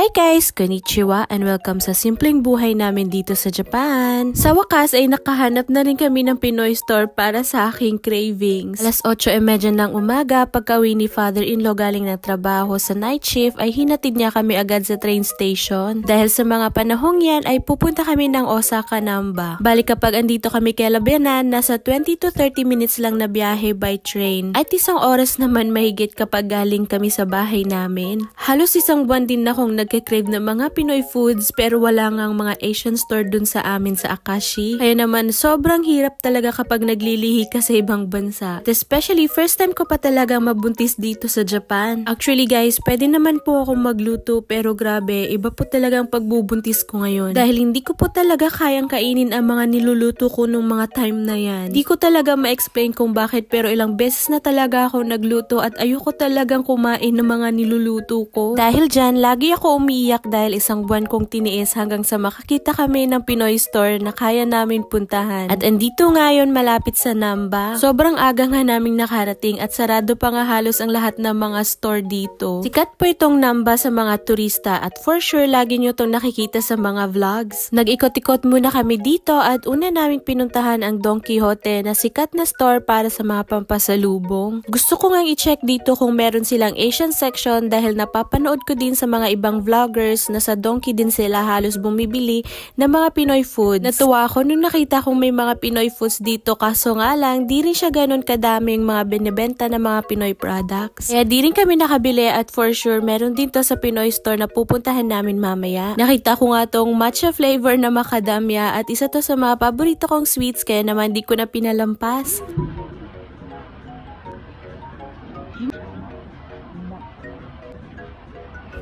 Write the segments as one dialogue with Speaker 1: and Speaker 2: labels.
Speaker 1: Hi guys! Konnichiwa and welcome sa simpleng buhay namin dito sa Japan. Sa wakas ay nakahanap na rin kami ng Pinoy store para sa aking cravings. Alas 8:30 ng umaga, pagka-uwi ni father-in-law galing ng trabaho sa night shift ay hinatid niya kami agad sa train station. Dahil sa mga panahong yan ay pupunta kami ng Osaka, Namba. Balik kapag andito kami kay Labianan, nasa 20 to 30 minutes lang na biyahe by train. At isang oras naman mahigit kapag galing kami sa bahay namin. Halos isang buwan din akong nagke-crave ng mga Pinoy foods pero wala ngang mga Asian store dun sa amin sa Akashi. Kaya naman sobrang hirap talaga kapag naglilihi ka sa ibang bansa. At especially first time ko pa talaga mabuntis dito sa Japan. Actually guys, pwede naman po akong magluto pero grabe, iba po talaga ang pagbubuntis ko ngayon. Dahil hindi ko po talaga kayang kainin ang mga niluluto ko nung mga time na yan. Hindi ko talaga ma-explain kung bakit pero ilang beses na talaga ako nagluto at ayoko talagang kumain ng mga niluluto ko. Dahil dyan, lagi ako umiiyak dahil isang buwan kong tiniis hanggang sa makakita kami ng Pinoy store na kaya namin puntahan. At andito ngayon malapit sa Namba. Sobrang aga nga naming nakarating at sarado pa nga halos ang lahat ng mga store dito. Sikat po itong Namba sa mga turista at for sure lagi nyo itong nakikita sa mga vlogs. Nag-ikot-ikot muna kami dito at una naming pinuntahan ang Don Quijote na sikat na store para sa mga pampasalubong. Gusto ko ngang i-check dito kung meron silang Asian section dahil napapanood ko din sa mga ibang vloggers na sa Donki din sila halos bumibili ng mga Pinoy food. Natuwa ako nung nakita kong may mga Pinoy foods dito kaso nga lang di rin siya ganun kadaming mga binibenta ng mga Pinoy products. Kaya di rin kami nakabili at for sure meron din to sa Pinoy store na pupuntahan namin mamaya. Nakita ko nga tong matcha flavor na macadamia at isa to sa mga paborito kong sweets kaya naman di ko na pinalampas.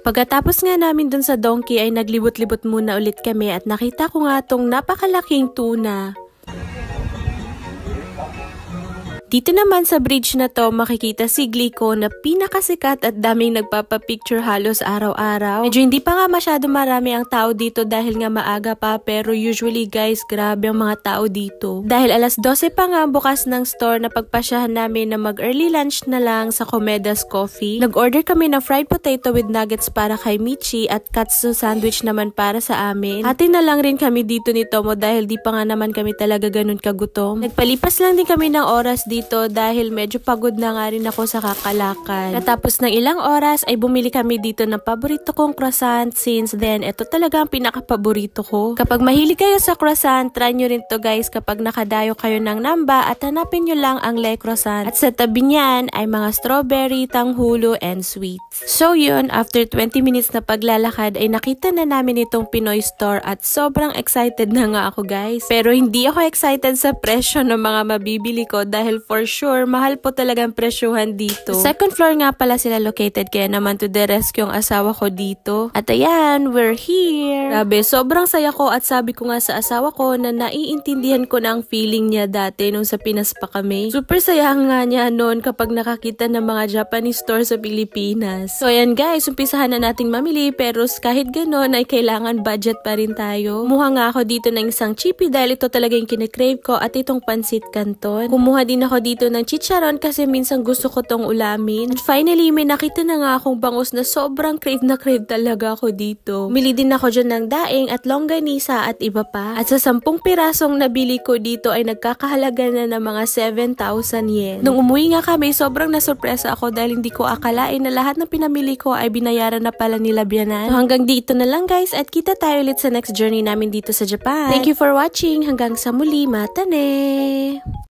Speaker 1: Pagkatapos nga namin dun sa Donki ay naglibot-libot muna ulit kami at nakita ko nga tong napakalaking tuna. Dito naman sa bridge na to makikita si Glico na pinakasikat at daming nagpapapicture halos araw-araw. Medyo hindi pa nga masyado marami ang tao dito dahil nga maaga pa pero usually guys grabe ang mga tao dito. Dahil alas 12 pa nga bukas ng store na pagpasyahan namin na mag-early lunch na lang sa Komeda's Coffee. Nag-order kami ng fried potato with nuggets para kay Michi at katsu sandwich naman para sa amin. Hati na lang rin kami dito ni Tomo dahil di pa nga naman kami talaga ganun kagutom. Nagpalipas lang din kami ng oras dito dahil medyo pagod na nga rin ako sa kakalakad. Katapos ng ilang oras ay bumili kami dito ng paborito kong croissant since then ito talaga ang pinaka-paborito ko. Kapag mahilig kayo sa croissant, try nyo rin to guys kapag nakadayo kayo ng Namba at hanapin nyo lang ang Le Croissant. At sa tabi niyan ay mga strawberry, tanghulo, and sweets. So yun, after 20 minutes na paglalakad ay nakita na namin itong Pinoy store at sobrang excited na nga ako guys. Pero hindi ako excited sa presyo ng mga mabibili ko dahil for sure, mahal po talagang presyuhan dito. Sa second floor nga pala sila located kaya naman to the rescue ang asawa ko dito. At ayan, we're here! Grabe, sobrang saya ko at sabi ko nga sa asawa ko na naiintindihan ko na ang feeling niya dati nung sa Pinas pa kami. Super saya nga niya noon kapag nakakita ng mga Japanese store sa Pilipinas. So ayan guys, umpisahan na nating mamili pero kahit ganon ay kailangan budget pa rin tayo. Kumuha nga ako dito ng isang chippy dahil ito talaga yung kinikrave ko at itong pansit canton. Kumuha din ako dito ng chicharon kasi minsan gusto ko tong ulamin. At finally, may nakita na nga akong bangus na sobrang crave na crave talaga ako dito. Mili din ako dyan ng daing at longganisa at iba pa. At sa 10 pirasong nabili ko dito ay nagkakahalaga na ng mga 7,000 yen. Nung umuwi nga kami, sobrang nasurpresa ako dahil hindi ko akalain na lahat ng pinamili ko ay binayaran na pala ni Labianan. So hanggang dito na lang guys at kita tayo ulit sa next journey namin dito sa Japan. Thank you for watching. Hanggang sa muli. Mata ne!